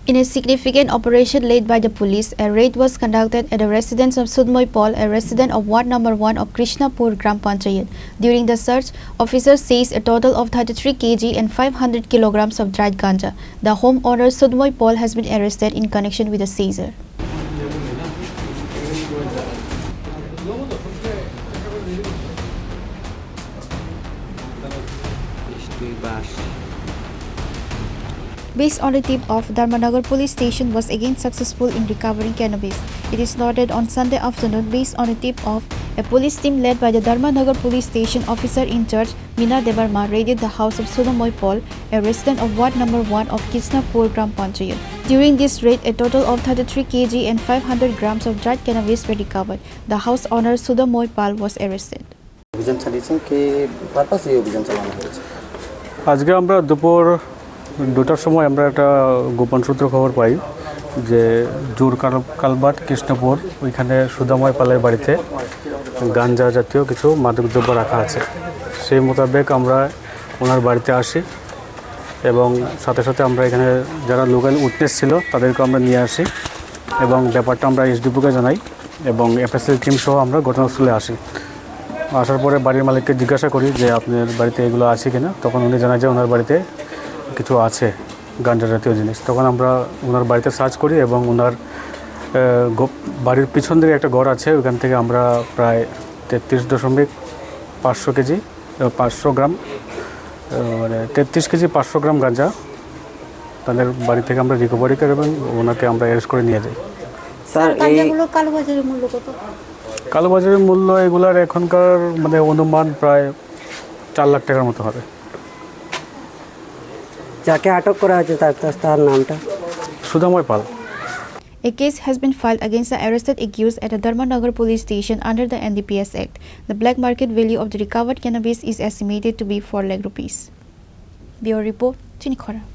In a significant operation led by the police, a raid was conducted at the residence of Sudhamoy Pal, a resident of Ward number 1 of Krishnapur Gram Panchayat. During the search, officers seized a total of 33 kg and 500 kilograms of dried ganja. The homeowner Sudhamoy Pal has been arrested in connection with the seizure. Based on the tip-off, Dharmanagar police station was again successful in recovering cannabis. It is noted on Sunday afternoon, based on a tip-off, a police team led by the Dharmanagar police station officer in charge, Meena Devarma, raided the house of Sudhamoy Pal, a resident of Ward number 1 of Krishnapur Gram Panchayat. During this raid, a total of 33 kg and 500 grams of dried cannabis were recovered. The house owner Sudhamoy Pal was arrested. আজকে আমরা দুপুর 2টার সময় আমরা একটা গোপন সূত্র খবর পাই যে জোর কালবাট কৃষ্ণপুর ওইখানে সুধাময় পালের বাড়িতে গাঞ্জা জাতীয় কিছু মাদকদ্রব্য রাখা আছে। সেই মোতাবেক আমরা ওনার বাড়িতে আসি এবং সাথে সাথে আমরা এখানে যারা লোকাল উইটনেস ছিল তাদেরকে আমরা নিয়ে আসি এবং ব্যাপারটা আমরা এসডিপিওকে জানাই এবং এফএসএল টিম সহ আমরা ঘটনাস্থলে আসি। আসার পরে বাড়ির মালিককে জিজ্ঞাসা করি যে আপনার বাড়িতে এগুলো আছে কিনা, তখন উনি জানায় যে ওনার বাড়িতে কিছু আছে গাঞ্জা জাতীয় জিনিস। তখন আমরা ওনার বাড়িতে সার্চ করি এবং ওনার বাড়ির পিছন দিকে একটা ঘর আছে, ওখান থেকে আমরা প্রায় 33.5 কেজি 500 গ্রাম মানে 33 কেজি 500 গ্রাম গাঞ্জা তাদের বাড়ি থেকে আমরা রিকভারি করি এবং ওনাকে আমরা অ্যারেস্ট করে নিয়ে যাই। স্যার এইগুলো কালোবাজারের মূল্য কত? কালোবাজারের মূল্য এগুলার এখনকার মানে অনুমান প্রায় 4 লাখ টাকার মতো হবে। যাকে আটক করা হয়েছে তার নামটা? সুধাময় পাল। A case has been filed against the arrested accused at the Dharmanagar police station under the NDPS Act. The black market value of the recovered cannabis is estimated to be 4 lakh rupees. Bureau report, Chini, Khorang.